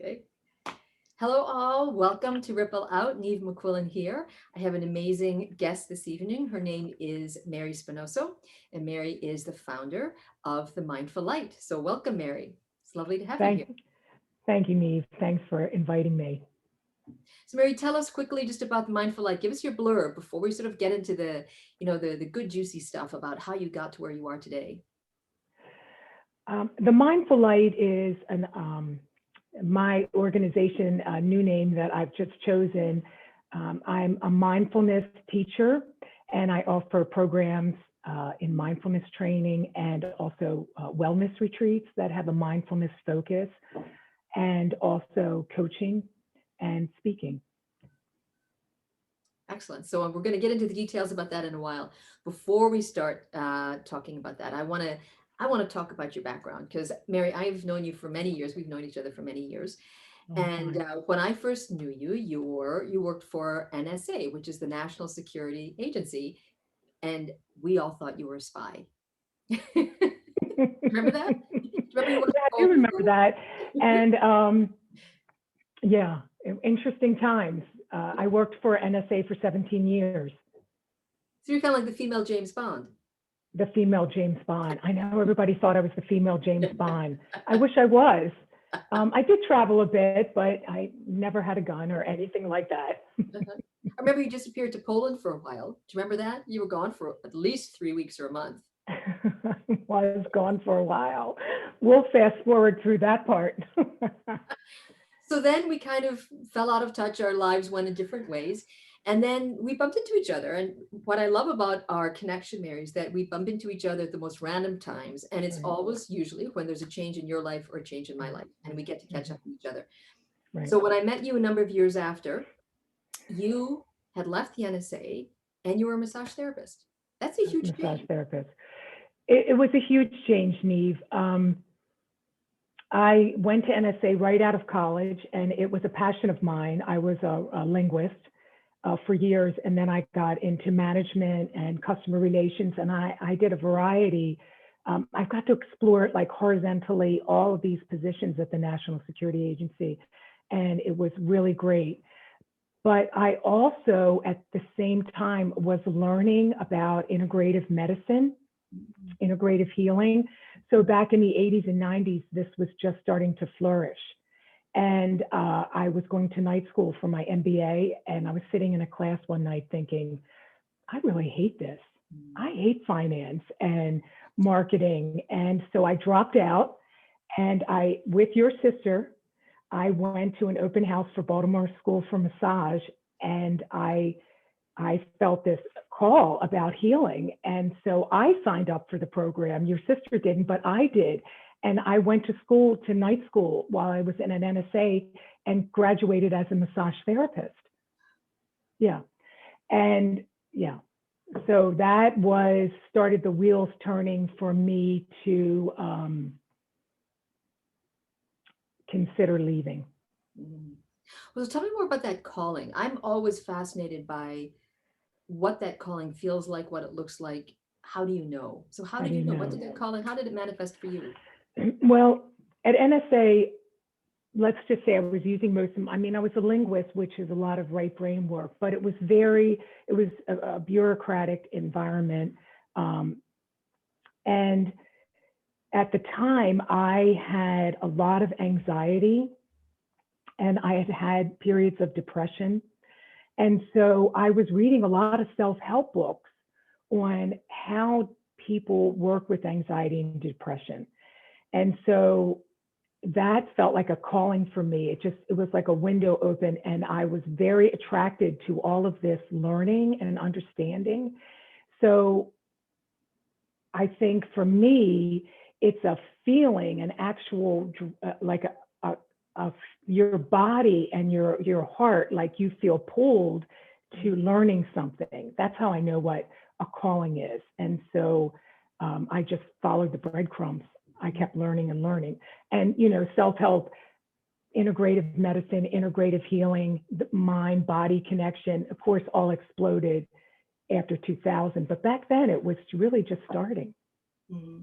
Okay. Hello, all. Welcome to Ripple Out. Neve McQuillan here. I have an amazing guest this evening. Her name is Mary Spinoso, and Mary is the founder of the Mindful Light. So, welcome, Mary. It's lovely to have you here. Thank, thank you, Neve. Thanks for inviting me. So, Mary, tell us quickly just about the Mindful Light. Give us your blurb before we sort of get into the good juicy stuff about how you got to where you are today. The Mindful Light is my organization, a new name that I've just chosen. I'm a mindfulness teacher, and I offer programs in mindfulness training and also wellness retreats that have a mindfulness focus, and also coaching and speaking. Excellent. So we're going to get into the details about that in a while. Before we start talking about that, I want to talk about your background because Mary, I've known you for many years. We've known each other for many years. And when I first knew you, you worked for NSA, which is the National Security Agency, and we all thought you were a spy. Remember that? Remember you went Yeah, to I do Golden remember School? that. And yeah, interesting times. I worked for NSA for 17 years. So you're kind of like the female James Bond. The female James Bond. I know everybody thought I was the female James Bond. I wish I was. I did travel a bit, but I never had a gun or anything like that. I remember you disappeared to Poland for a while. Do you remember that? You were gone for at least 3 weeks or a month. Was gone for a while. We'll fast forward through that part. So then we kind of fell out of touch. Our lives went in different ways. And then we bumped into each other. And what I love about our connection, Mary, is that we bump into each other at the most random times. And it's Right. always usually when there's a change in your life or a change in my life. And we get to catch up with each other. Right. So when I met you a number of years after, you had left the NSA and you were a massage therapist. That's a huge Massage change. therapist. It was a huge change, Neve. I went to NSA right out of college, and it was a passion of mine. I was a linguist for years, and then I got into management and customer relations, and I did a variety. I got to explore it like horizontally, all of these positions at the National Security Agency, and it was really great. But I also, at the same time, was learning about integrative medicine, integrative healing. So back in the 80s and 90s, this was just starting to flourish. And I was going to night school for my MBA, and I was sitting in a class one night thinking, I really hate this. I hate finance and marketing. And so I dropped out, and with your sister, I went to an open house for Baltimore School for Massage, and I felt this call about healing. And so I signed up for the program. Your sister didn't, but I did. And I went to night school while I was in an NSA and graduated as a massage therapist. Yeah. And yeah, so that started the wheels turning for me to consider leaving. Well, tell me more about that calling. I'm always fascinated by what that calling feels like, what it looks like. How do you know? So how did you know? What did that calling, how did it manifest for you? Well, at NSA, let's just say I was using I was a linguist, which is a lot of right brain work, but it was a bureaucratic environment. And at the time, I had a lot of anxiety, and I had had periods of depression. And so I was reading a lot of self-help books on how people work with anxiety and depression. And so that felt like a calling for me. It was like a window open, and I was very attracted to all of this learning and understanding. So I think for me, it's a feeling, an actual, like your body and your heart, like you feel pulled to learning something. That's how I know what a calling is. And so I just followed the breadcrumbs. I kept learning and learning. And, self-help, integrative medicine, integrative healing, the mind-body connection, of course, all exploded after 2000. But back then, it was really just starting. Mm-hmm.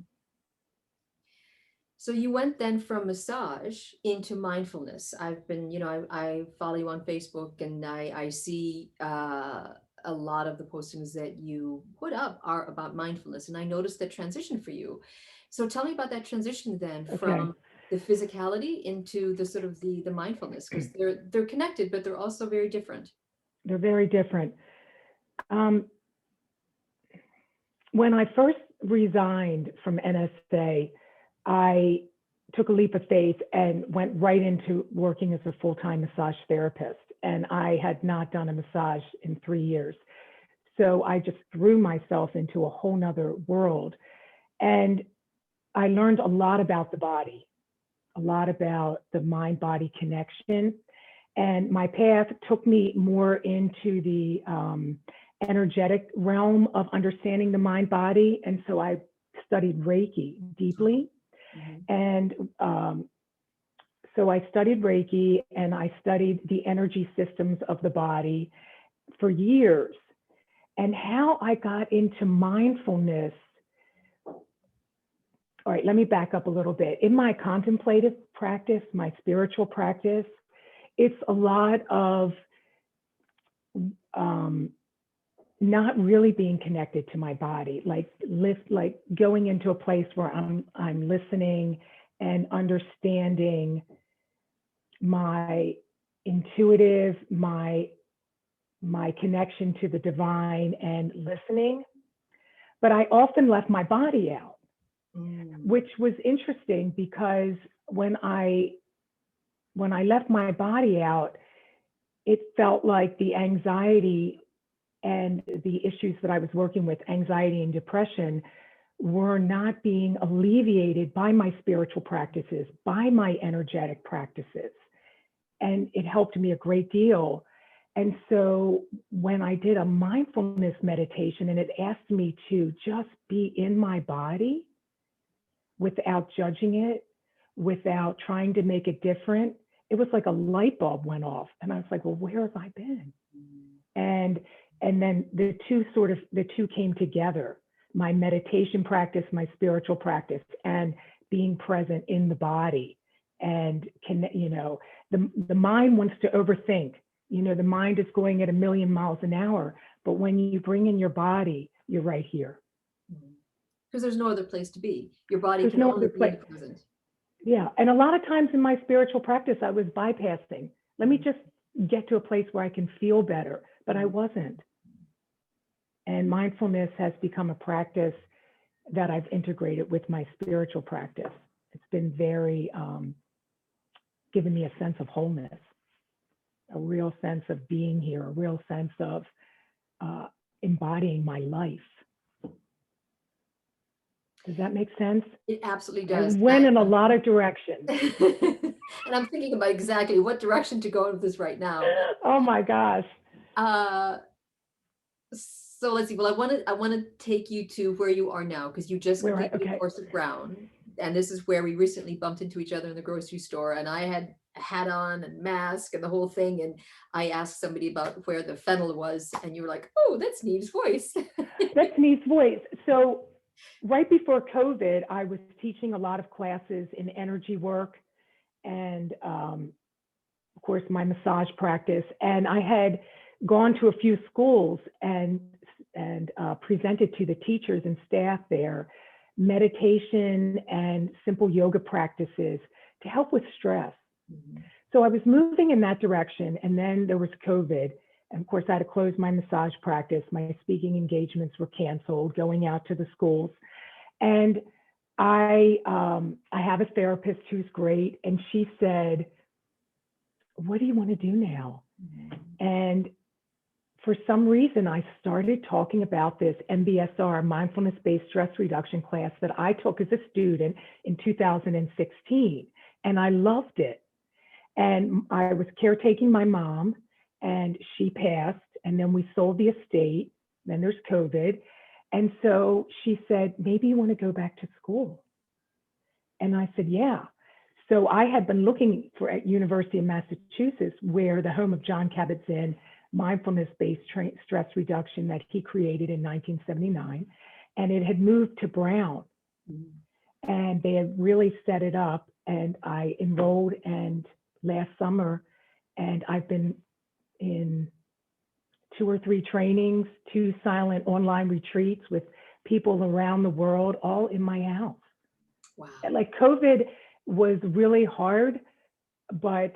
So you went then from massage into mindfulness. I've been, I follow you on Facebook, and I see a lot of the postings that you put up are about mindfulness. And I noticed that transition for you. So tell me about that transition then Okay. from the physicality into the sort of the mindfulness, because they're connected, but they're also very different. They're very different. Um, when I first resigned from NSA, I took a leap of faith and went right into working as a full-time massage therapist. And I had not done a massage in 3 years. So I just threw myself into a whole nother world. And I learned a lot about the body, a lot about the mind-body connection. And my path took me more into the energetic realm of understanding the mind body. And so I studied Reiki deeply. Mhm. And so I studied Reiki and I studied the energy systems of the body for years. And how I got into mindfulness. All right, let me back up a little bit. In my contemplative practice, my spiritual practice, it's a lot of not really being connected to my body, like going into a place where I'm listening and understanding my intuitive, my connection to the divine and listening. But I often left my body out, which was interesting because when I left my body out, it felt like the anxiety and the issues that I was working with, anxiety and depression, were not being alleviated by my spiritual practices, by my energetic practices. And it helped me a great deal. And so when I did a mindfulness meditation and it asked me to just be in my body without judging it, without trying to make it different, it was like a light bulb went off. And I was like, well, where have I been? And then the two came together, my meditation practice, my spiritual practice, and being present in the body. And the mind wants to overthink. The mind is going at 1,000,000 miles an hour, but when you bring in your body, you're right here. Because there's no other place to be. Your body There's can no only other be in place. the present. Yeah, and a lot of times in my spiritual practice, I was bypassing. Let me just get to a place where I can feel better, but I wasn't. And mindfulness has become a practice that I've integrated with my spiritual practice. It's been very, given me a sense of wholeness, a real sense of being here, a real sense of embodying my life. Does that make sense? It absolutely I does. went in a lot of directions. And I'm thinking about exactly what direction to go with this right now. Oh my gosh. So let's see. Well, I want to take you to where you are now, because you just completed a Okay. course of Brown, and this is where we recently bumped into each other in the grocery store, and I had a hat on and mask and the whole thing, and I asked somebody about where the fennel was, and you were like, "Oh, that's Neve's voice." That's Neve's voice. So right before COVID, I was teaching a lot of classes in energy work and of course my massage practice, and I had gone to a few schools and presented to the teachers and staff there meditation and simple yoga practices to help with stress. So I was moving in that direction, and then there was COVID, and of course I had to close my massage practice. My speaking engagements were canceled, going out to the schools, and I have a therapist who's great, and she said, what do you want to do now? And for some reason, I started talking about this MBSR, mindfulness-based stress reduction class that I took as a student in 2016, and I loved it. And I was caretaking my mom, and she passed, and then we sold the estate. Then there's COVID. And so she said, maybe you want to go back to school. And I said, yeah. So I had been looking for at University of Massachusetts, where the home of John Kabat-Zinn, mindfulness-based stress reduction that he created in 1979, and it had moved to Brown. and they had really set it up, and I enrolled and last summer, and I've been in 2 or 3 trainings, 2 silent online retreats with people around the world, all in my house. Wow. Like COVID was really hard, but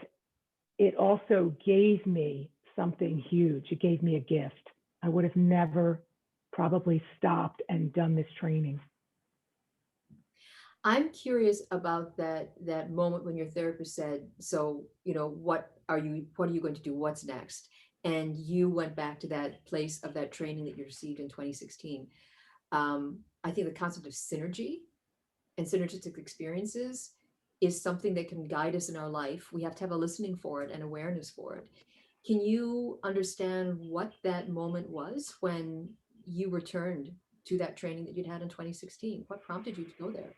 it also gave me something huge. It gave me a gift. I would have never probably stopped and done this training. I'm curious about that moment when your therapist said, so, what are you going to do? What's next? And you went back to that place of that training that you received in 2016. I think the concept of synergy and synergistic experiences is something that can guide us in our life. We have to have a listening for it and awareness for it. Can you understand what that moment was when you returned to that training that you'd had in 2016? What prompted you to go there?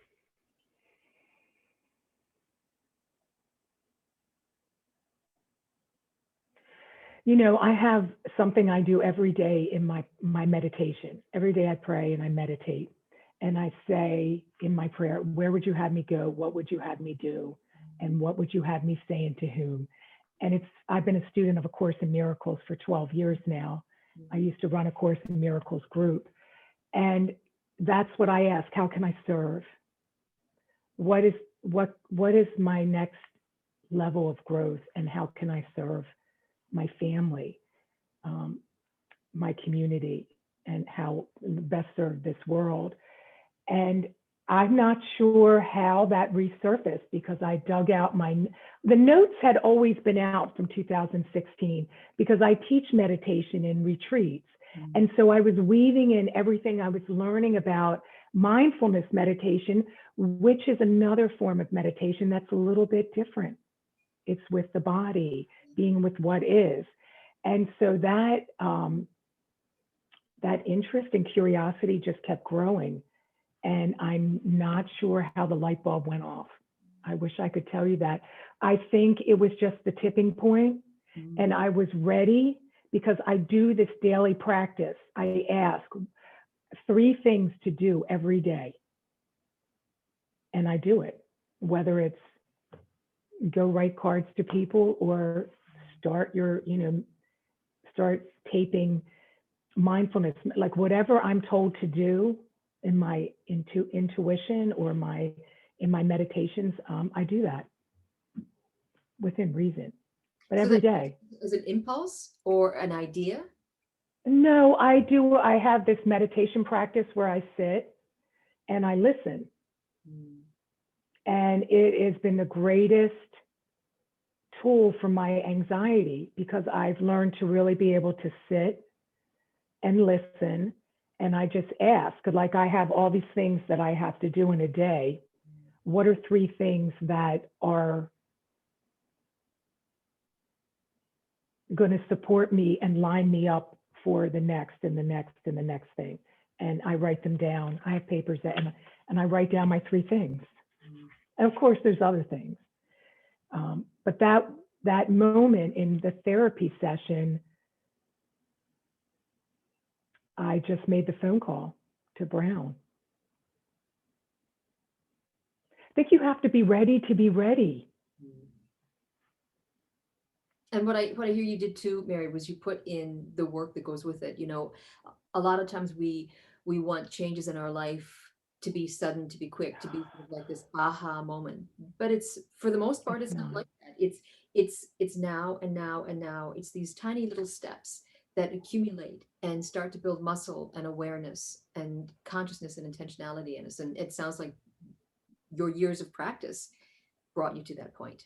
I have something I do every day in my meditation. Every day I pray and I meditate. And I say in my prayer, where would you have me go? What would you have me do? And what would you have me say and to whom? And I've been a student of A Course in Miracles for 12 years now. I used to run A Course in Miracles group. And that's what I ask. How can I serve? What is my next level of growth, and how can I serve my family, my community, and how best serve this world? And I'm not sure how that resurfaced, because I dug out the notes had always been out from 2016, because I teach meditation in retreats. And so I was weaving in everything I was learning about mindfulness meditation, which is another form of meditation that's a little bit different. It's with the body, being with what is. And so that interest and curiosity just kept growing. And I'm not sure how the light bulb went off. I wish I could tell you that. I think it was just the tipping point, and I was ready, because I do this daily practice. I ask 3 things to do every day, and I do it, whether it's go write cards to people or start taping mindfulness, like whatever I'm told to do in my intuition or in my meditations, I do that within reason, but So every that day. is an impulse or an idea? No, I have this meditation practice where I sit and I listen. And it has been the greatest tool for my anxiety, because I've learned to really be able to sit and listen. And I just ask, like, I have all these things that I have to do in a day. What are 3 things that are going to support me and line me up for the next and the next and the next thing? And I write them down. I have papers and I write down my 3 things. And of course, there's other things. But that moment in the therapy session, I just made the phone call to Brown. I think you have to be ready to be ready. And what I hear you did too, Mary, was you put in the work that goes with it. A lot of times we want changes in our life to be sudden, to be quick, to be sort of like this aha moment. But it's, for the most part, it's not like that. It's now and now and now. It's these tiny little steps that accumulate and start to build muscle and awareness and consciousness and intentionality in us. And it sounds like your years of practice brought you to that point.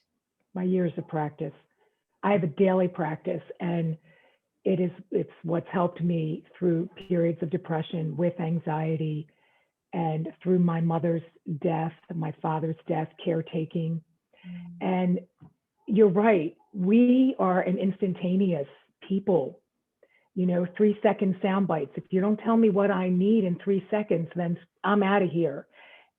My years of practice. I have a daily practice, and it's what's helped me through periods of depression with anxiety, and through my mother's death, my father's death, caretaking. And you're right, we are an instantaneous people, 3-second sound bites. If you don't tell me what I need in 3 seconds, then I'm out of here.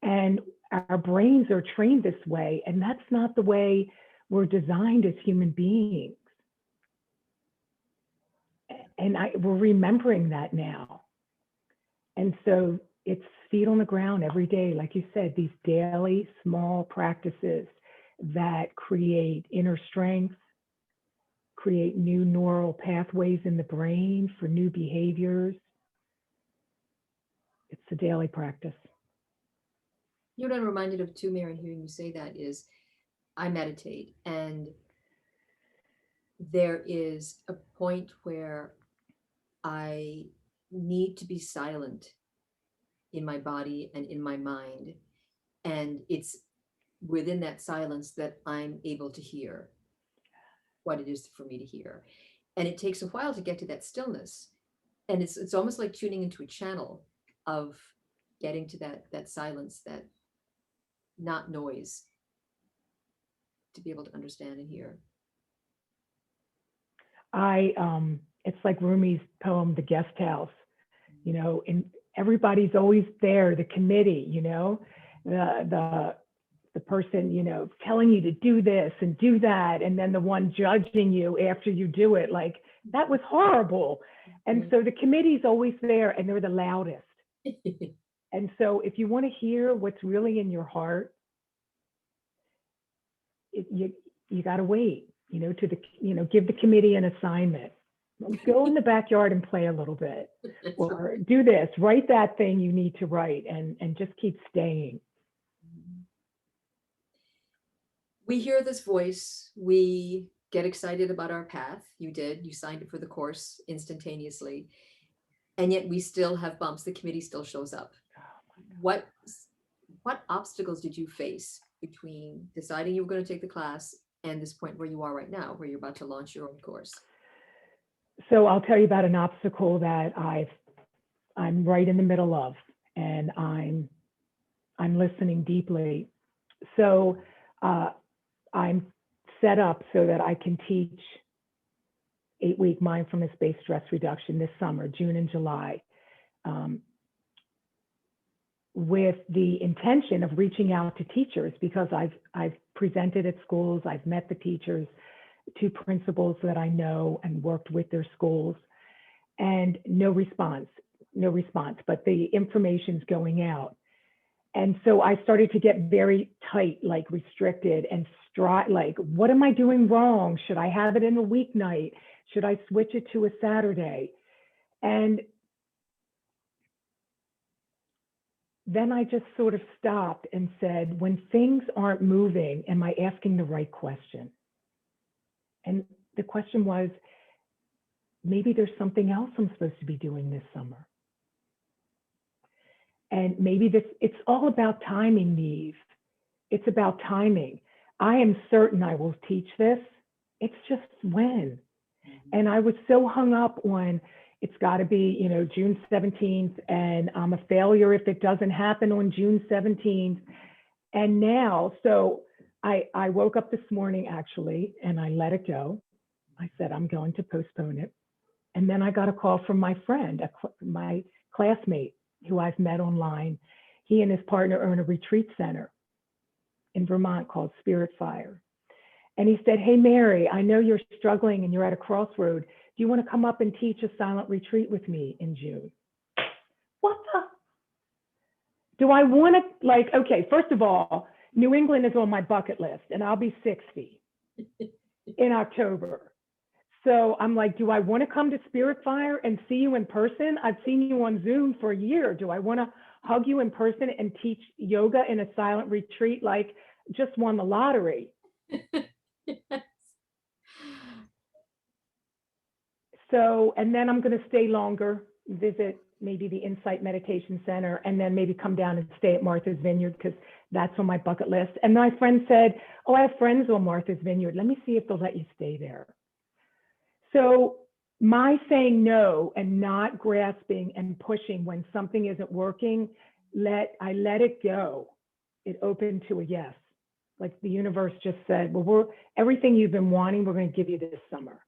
And our brains are trained this way, and that's not the way we're designed as human beings. And we're remembering that now. And so it's feet on the ground every day. Like you said, these daily small practices that create inner strength, create new neural pathways in the brain for new behaviors. It's a daily practice. You know what I'm reminded of too, Mary, hearing you say that is I meditate, and there is a point where I need to be silent in my body and in my mind. And it's within that silence that I'm able to hear what it is for me to hear. And it takes a while to get to that stillness. And it's almost like tuning into a channel of getting to that silence, that not noise, to be able to understand and hear. It's like Rumi's poem, The Guest House, and everybody's always there, the committee, the person, telling you to do this and do that, and then the one judging you after you do it, like, that was horrible. And so the committee's always there, and they're the loudest. And so if you want to hear what's really in your heart, you got to wait, give the committee an assignment. Go in the backyard and play a little bit, or do this, write that thing you need to write, and just keep staying. We hear this voice, we get excited about our path. You signed up for the course instantaneously, and yet we still have bumps. The committee still shows up. What obstacles did you face between deciding you were going to take the class and this point where you are right now, where you're about to launch your own course? So I'll tell you about an obstacle that I'm right in the middle of, and I'm listening deeply. So I'm set up so that I can teach 8-week mindfulness-based stress reduction this summer, June and July, with the intention of reaching out to teachers, because I've presented at schools, I've met the teachers, 2 principals that I know and worked with their schools, and no response, but the information's going out. And so I started to get very tight, like restricted, and like, what am I doing wrong? Should I have it in a weeknight? Should I switch it to a Saturday? And then I just sort of stopped and said, when things aren't moving, am I asking the right question? And the question was, maybe there's something else I'm supposed to be doing this summer. And maybe it's all about timing, Neve. It's about timing. I am certain I will teach this. It's just when. And I was so hung up on, it's got to be, June 17th, and I'm a failure if it doesn't happen on June 17th. And now, so I woke up this morning actually, and I let it go. I said, I'm going to postpone it. And then I got a call from my friend, my classmate who I've met online. He and his partner own a retreat center in Vermont called Spirit Fire. And he said, hey, Mary, I know you're struggling and you're at a crossroad. Do you want to come up and teach a silent retreat with me in June? What the? Do I want to, like, okay, first of all, New England is on my bucket list, and I'll be 60 in October. So I'm like, do I want to come to Spirit Fire and see you in person? I've seen you on Zoom for a year. Do I want to hug you in person and teach yoga in a silent retreat? Like, just won the lottery. Yes. So, and then I'm going to stay longer, visit maybe the Insight Meditation Center, and then maybe come down and stay at Martha's Vineyard, because that's on my bucket list. And my friend said, oh, I have friends on Martha's Vineyard. Let me see if they'll let you stay there. So my saying no and not grasping and pushing when something isn't working, I let it go. It opened to a yes. Like the universe just said, well, everything you've been wanting, we're going to give you this summer.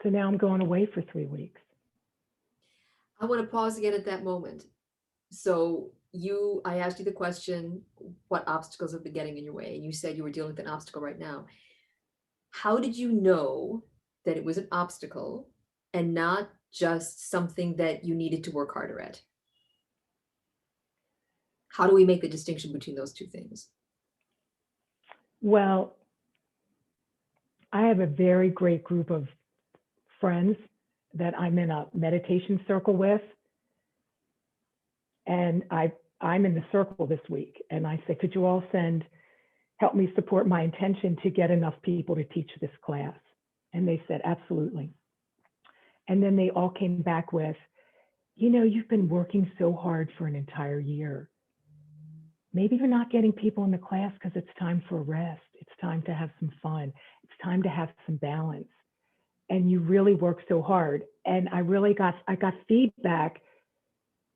So now I'm going away for 3 weeks. I want to pause again at that moment. So I asked you the question, what obstacles have been getting in your way? And you said you were dealing with an obstacle right now. How did you know that it was an obstacle and not just something that you needed to work harder at? How do we make the distinction between those two things? Well, I have a very great group of friends that I'm in a meditation circle with. And I'm in the circle this week. And I said, could you all help me support my intention to get enough people to teach this class? And they said, absolutely. And then they all came back with, you've been working so hard for an entire year. Maybe you're not getting people in the class because it's time for a rest. It's time to have some fun. It's time to have some balance. And you really work so hard. And I got feedback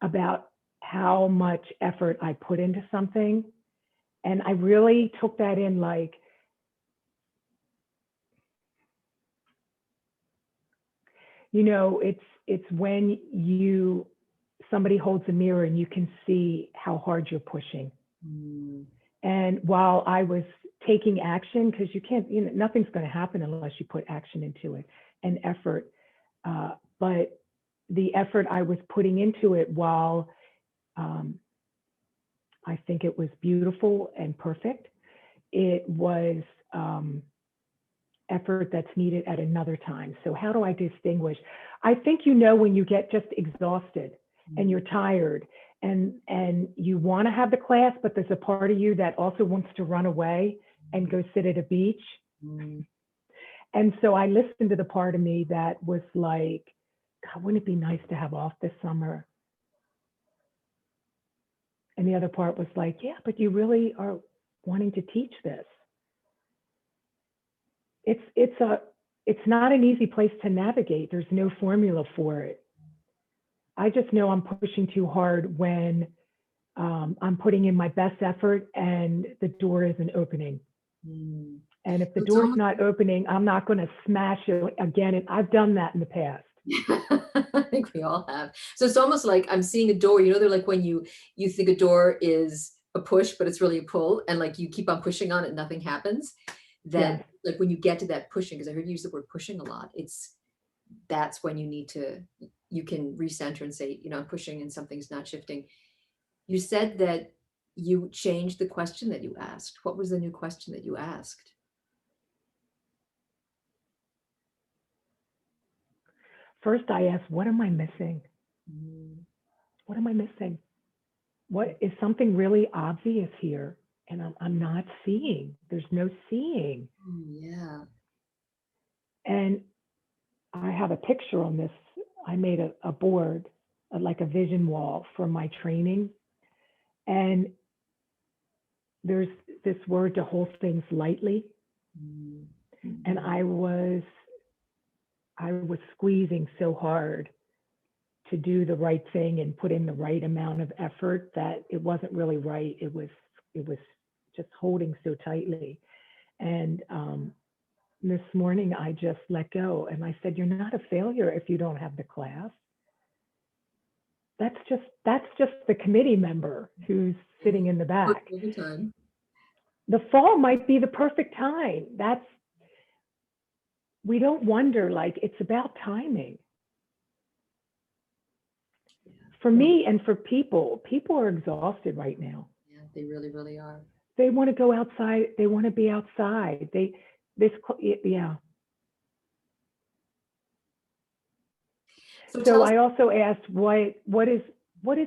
about how much effort I put into something. And I really took that in like, it's when somebody holds a mirror and you can see how hard you're pushing. Mm. And while I was taking action, because you can't, nothing's going to happen unless you put action into it and effort. But the effort I was putting into it, while I think it was beautiful and perfect, it was effort that's needed at another time. So how do I distinguish? I think when you get just exhausted and you're tired and you want to have the class, but there's a part of you that also wants to run away and go sit at a beach. Mm. And so I listened to the part of me that was like, God, wouldn't it be nice to have off this summer? And the other part was like, yeah, but you really are wanting to teach this. It's not an easy place to navigate. There's no formula for it. I just know I'm pushing too hard when I'm putting in my best effort and the door isn't opening. Mm. And if the door's not opening, I'm not going to smash it again. And I've done that in the past. I think we all have. So it's almost like I'm seeing a door, they're like when you think a door is a push, but it's really a pull, and like you keep on pushing on it, nothing happens. That Yes. like when you get to that pushing, because I heard you use the word pushing a lot, that's when you can recenter and say, I'm pushing and something's not shifting. You said that you changed the question that you asked. What was the new question that you asked? First, I asked, what am I missing? Mm. What am I missing? What is something really obvious here? And I'm not seeing. There's no seeing. Yeah. And I have a picture on this. I made a board, like a vision wall for my training. And there's this word to hold things lightly. Mm-hmm. And I was squeezing so hard to do the right thing and put in the right amount of effort that it wasn't really right. It was just holding so tightly. And this morning I just let go and I said, you're not a failure if you don't have the class. That's just the committee member who's sitting in the back. The fall might be the perfect time. We don't wonder, like, it's about timing. For me and for people are exhausted right now. Yeah, they really, really are. They want to go outside. They want to be outside. Yeah. So I also asked, what is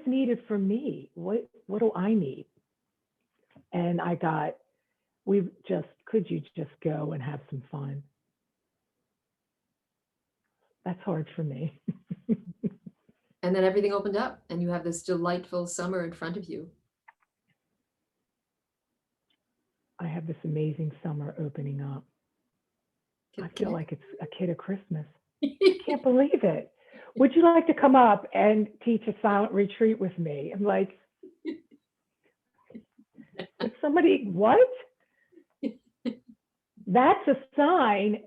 needed for me? What do I need? And I got, could you just go and have some fun? That's hard for me. And then everything opened up and you have this delightful summer in front of you. I have this amazing summer opening up. I feel like it's a kid at Christmas. I can't believe it. Would you like to come up and teach a silent retreat with me? I'm like, what? That's a sign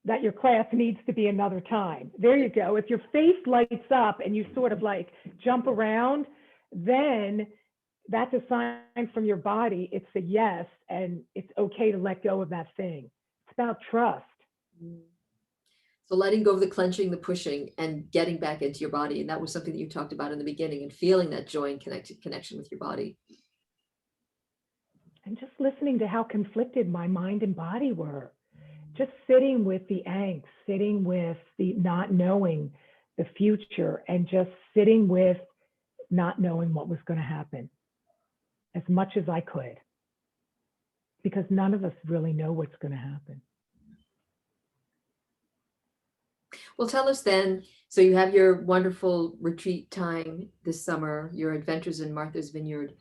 that your class needs to be another time. There you go. If your face lights up and you sort of like jump around, then that's a sign from your body. It's a yes, and it's okay to let go of that thing. It's about trust. So letting go of the clenching, the pushing, and getting back into your body. And that was something that you talked about in the beginning, and feeling that joy and connection with your body. And just listening to how conflicted my mind and body were. Just sitting with the angst, sitting with the not knowing the future, and just sitting with not knowing what was going to happen as much as I could, because none of us really know what's going to happen. Well, tell us then, so you have your wonderful retreat time this summer, your adventures in Martha's Vineyard.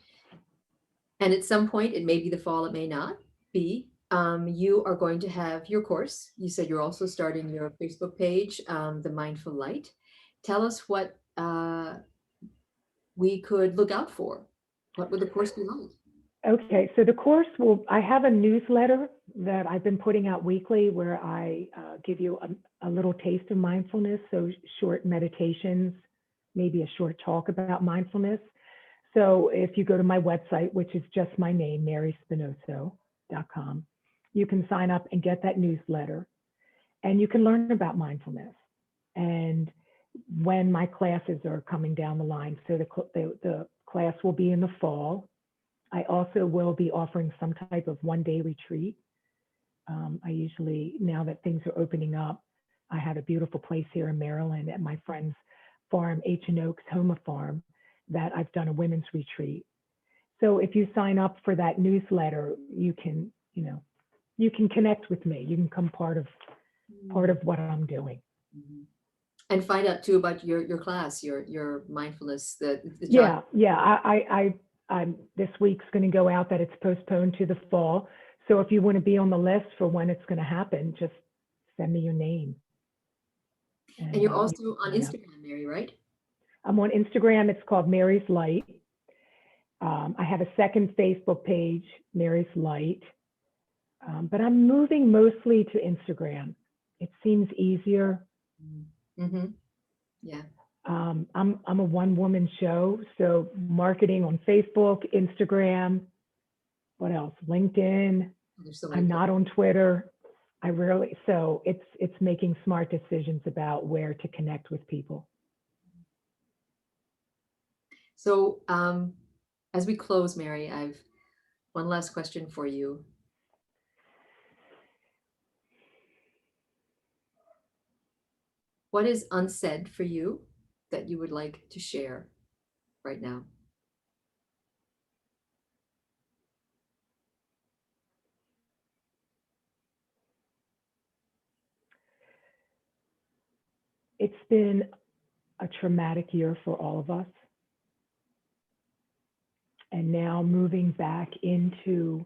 And at some point, it may be the fall, it may not be. You are going to have your course. You said you're also starting your Facebook page, The Mindful Light. Tell us what we could look out for. What would the course be like? Okay, so the course I have a newsletter that I've been putting out weekly where I give you a little taste of mindfulness, so short meditations, maybe a short talk about mindfulness. So if you go to my website, which is just my name, maryspinoso.com, you can sign up and get that newsletter, and you can learn about mindfulness and when my classes are coming down the line. So the class will be in the fall. I also will be offering some type of one-day retreat. I usually, now that things are opening up, I have a beautiful place here in Maryland at my friend's farm, H&Oaks Homa Farm, that I've done a women's retreat. So if you sign up for that newsletter, you can connect with me. You can become part of what I'm doing. And find out too about your class, your mindfulness, the Yeah. I'm this week's going to go out that it's postponed to the fall. So if you want to be on the list for when it's going to happen, just send me your name. And you're also on Instagram, Mary, right? I'm on Instagram. It's called Mary's Light. I have a second Facebook page, Mary's Light. But I'm moving mostly to Instagram. It seems easier. Mm-hmm. Yeah. I'm a one-woman show, so marketing on Facebook, Instagram, what else? LinkedIn. I'm not on Twitter. So it's making smart decisions about where to connect with people. So as we close, Mary, I've one last question for you. What is unsaid for you that you would like to share right now? It's been a traumatic year for all of us. And now moving back into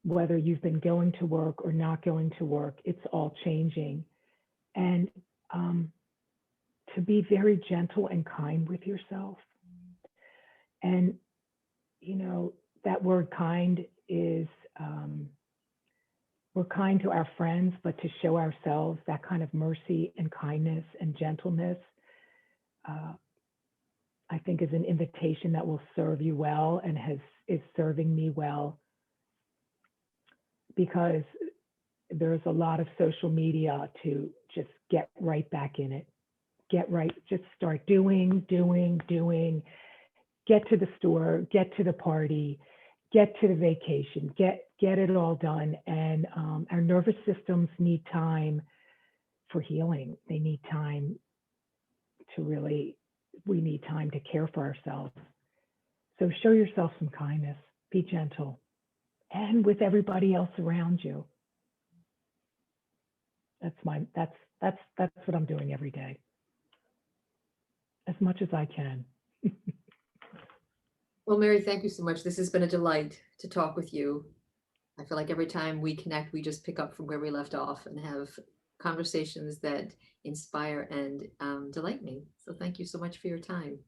whether you've been going to work or not going to work, it's all changing. And to be very gentle and kind with yourself. And, that word kind is, we're kind to our friends, but to show ourselves that kind of mercy and kindness and gentleness, I think is an invitation that will serve you well and is serving me well, because there's a lot of social media to just get right back in it. Just start doing, get to the store, get to the party, get to the vacation, get it all done. And our nervous systems need time for healing. They need time we need time to care for ourselves. So show yourself some kindness, be gentle, and with everybody else around you. That's what I'm doing every day, as much as I can. Well, Mary, thank you so much. This has been a delight to talk with you. I feel like every time we connect, we just pick up from where we left off and have conversations that inspire and delight me. So thank you so much for your time.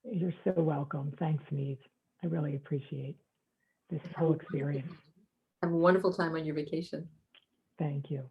You're so welcome. Thanks, Neve. I really appreciate this whole experience. Have a wonderful time on your vacation. Thank you.